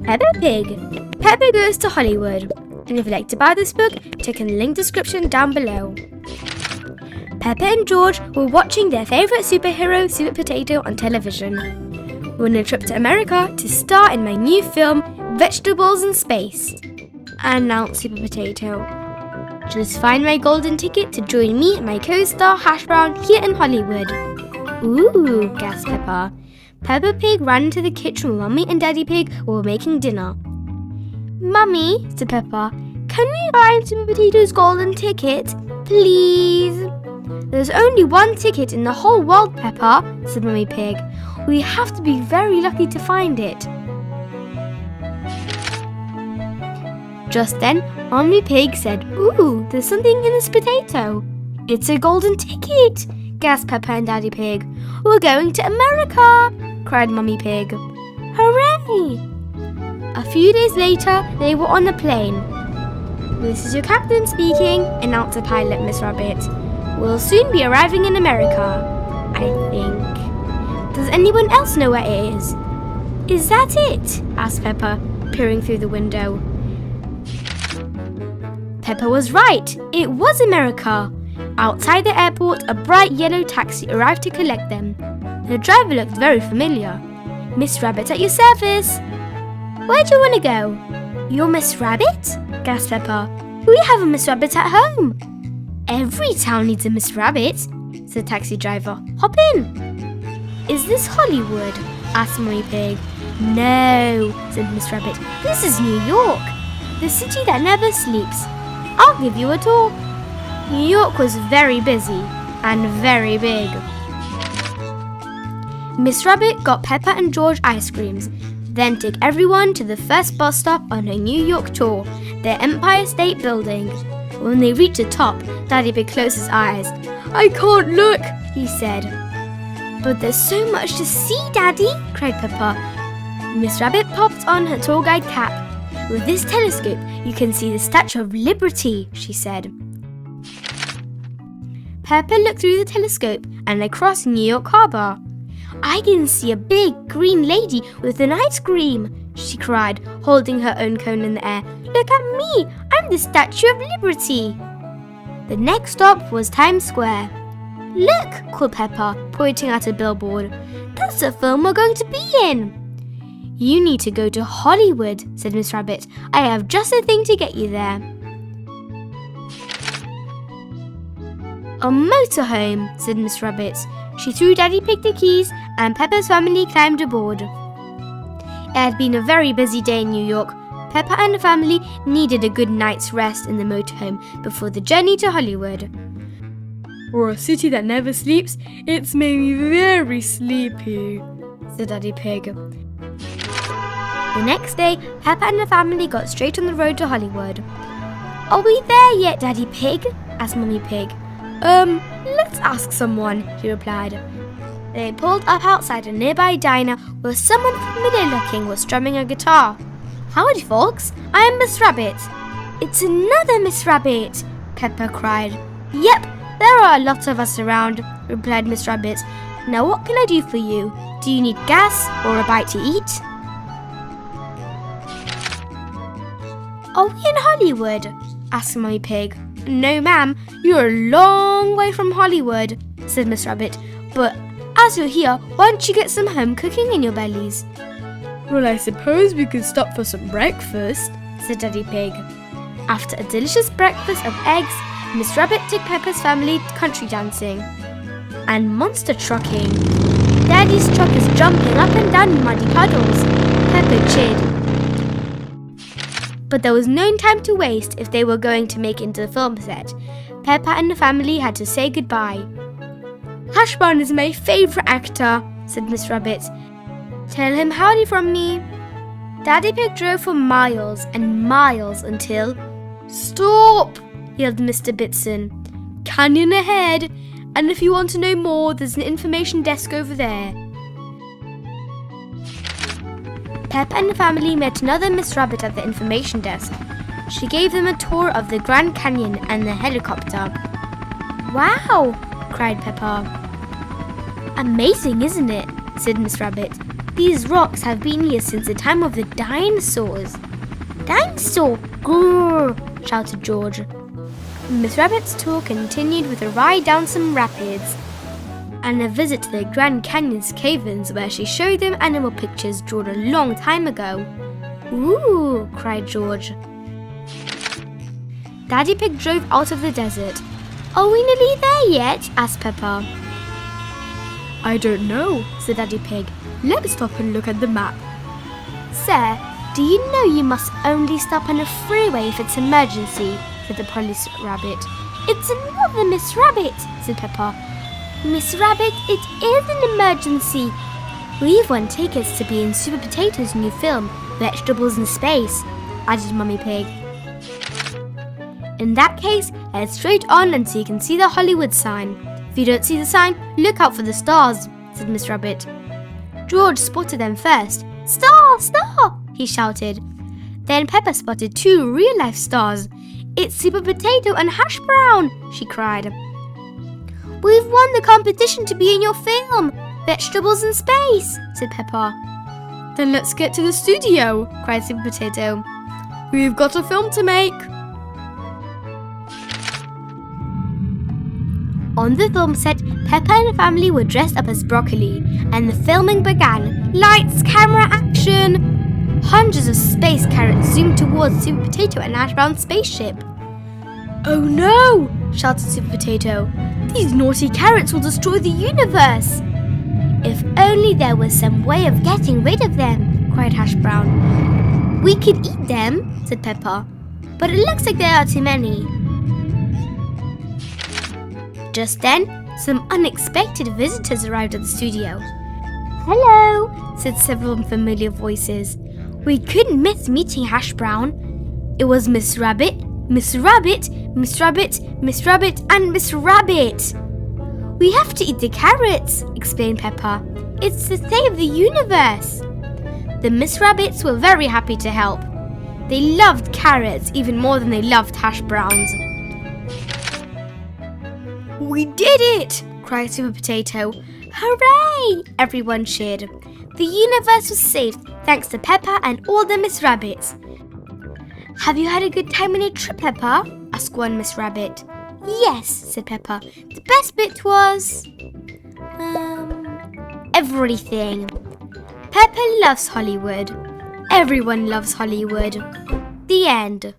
Peppa Pig. Peppa Goes to Hollywood. And if you'd like to buy this book, check in the link description down below. Peppa and George were watching their favourite superhero, Super Potato, on television. We're on a trip to America to star in my new film, Vegetables in Space, announced Super Potato. Just find my golden ticket to join me and my co-star Hash Brown here in Hollywood. Ooh, gasped Peppa. Peppa Pig ran into the kitchen where Mummy and Daddy Pig were making dinner. Mummy, said Peppa, can we find Super Potato's golden ticket, please? There's only one ticket in the whole world, Peppa, said Mummy Pig. We have to be very lucky to find it. Just then, Mummy Pig said, ooh, there's something in this potato. It's a golden ticket, gasped Peppa and Daddy Pig. We're going to America, cried Mummy Pig. Hooray! A few days later, they were on a plane. This is your captain speaking, announced the pilot, Miss Rabbit. We'll soon be arriving in America, I think. Does anyone else know where it is? Is that it? Asked Peppa, peering through the window. Peppa was right. It was America. Outside the airport, a bright yellow taxi arrived to collect them. The driver looked very familiar. Miss Rabbit at your service. Where do you want to go? You're Miss Rabbit? Gasped Peppa. We have a Miss Rabbit at home. Every town needs a Miss Rabbit, said the taxi driver. Hop in. Is this Hollywood? Asked Mummy Pig. No, said Miss Rabbit. This is New York, the city that never sleeps. I'll give you a tour. New York was very busy and very big. Miss Rabbit got Peppa and George ice creams, then took everyone to the first bus stop on her New York tour, the Empire State Building. When they reached the top, Daddy Pig closed his eyes. I can't look, he said. But there's so much to see, Daddy, cried Peppa. Miss Rabbit popped on her tour guide cap. With this telescope, you can see the Statue of Liberty, she said. Peppa looked through the telescope and across New York Harbor. I can see a big green lady with an ice cream, she cried, holding her own cone in the air. Look at me, I'm the Statue of Liberty. The next stop was Times Square. Look, called Peppa, pointing at a billboard. That's the film we're going to be in. You need to go to Hollywood, said Miss Rabbit. I have just the thing to get you there. A motorhome, said Miss Rabbit. She threw Daddy Pig the keys and Peppa's family climbed aboard. It had been a very busy day in New York. Peppa and the family needed a good night's rest in the motorhome before the journey to Hollywood. For a city that never sleeps, it's made me very sleepy, said Daddy Pig. The next day, Peppa and the family got straight on the road to Hollywood. Are we there yet, Daddy Pig? Asked Mummy Pig. Let's ask someone, he replied. They pulled up outside a nearby diner where someone familiar looking was strumming a guitar. Howdy, folks. I am Miss Rabbit. It's another Miss Rabbit, Peppa cried. Yep, there are a lot of us around, replied Miss Rabbit. Now what can I do for you? Do you need gas or a bite to eat? Are we in Hollywood? Asked Mummy Pig. No, ma'am, you're a long way from Hollywood, said Miss Rabbit. But as you're here, why don't you get some home cooking in your bellies? Well, I suppose we could stop for some breakfast, said Daddy Pig. After a delicious breakfast of eggs, Miss Rabbit took Peppa's family country dancing and monster trucking. Daddy's truck is jumping up and down in muddy puddles. Peppa cheered. But there was no time to waste if they were going to make it into the film set. Peppa and the family had to say goodbye. Hash Brown is my favourite actor, said Miss Rabbit. Tell him howdy from me. Daddy Pig drove for miles and miles until... Stop! Yelled Mr. Bitson. Canyon ahead, and if you want to know more, there's an information desk over there. Peppa and the family met another Miss Rabbit at the information desk. She gave them a tour of the Grand Canyon and the helicopter. Wow! Cried Peppa. Amazing, isn't it? Said Miss Rabbit. These rocks have been here since the time of the dinosaurs." "Dinosaur! Grrr!" shouted George. Miss Rabbit's tour continued with a ride down some rapids and a visit to the Grand Canyon's cave-ins, where she showed them animal pictures drawn a long time ago. "Ooh!" cried George. Daddy Pig drove out of the desert. "Are we nearly there yet?" asked Peppa. "I don't know," said Daddy Pig. "Let's stop and look at the map." "Sir, do you know you must only stop on a freeway if it's emergency?" said the police rabbit. "It's another Miss Rabbit," said Peppa. "Miss Rabbit, it is an emergency. We've won tickets to be in Super Potato's new film, Vegetables in Space," added Mummy Pig. "In that case, head straight on until you can see the Hollywood sign. If you don't see the sign, look out for the stars," said Miss Rabbit. George spotted them first. "Star! Star!" he shouted. Then Peppa spotted 2 real-life stars. "It's Super Potato and Hash Brown!" she cried. "We've won the competition to be in your film, Vegetables in Space," said Peppa. "Then let's get to the studio," cried Super Potato. "We've got a film to make." On the film set, Peppa and her family were dressed up as broccoli, and the filming began. Lights, camera, action! Hundreds of space carrots zoomed towards Super Potato and Hash Brown's spaceship. "Oh no!" shouted Super Potato. "These naughty carrots will destroy the universe!" "If only there was some way of getting rid of them," cried Hash Brown. "We could eat them," said Peppa, "but it looks like there are too many." Just then, some unexpected visitors arrived at the studio. "Hello," said several familiar voices. "We couldn't miss meeting Hash Brown. It was Miss Rabbit, Miss Rabbit, Miss Rabbit, Miss Rabbit, and Miss Rabbit." "We have to eat the carrots," explained Peppa. "It's to save the universe." The Miss Rabbits were very happy to help. They loved carrots even more than they loved hash browns. "We did it!" cried Super Potato. "Hooray!" everyone cheered. The universe was saved thanks to Peppa and all the Miss Rabbits. "Have you had a good time on your trip, Peppa?" asked one Miss Rabbit. "Yes," said Peppa. "The best bit was... everything. Peppa loves Hollywood. Everyone loves Hollywood." The end.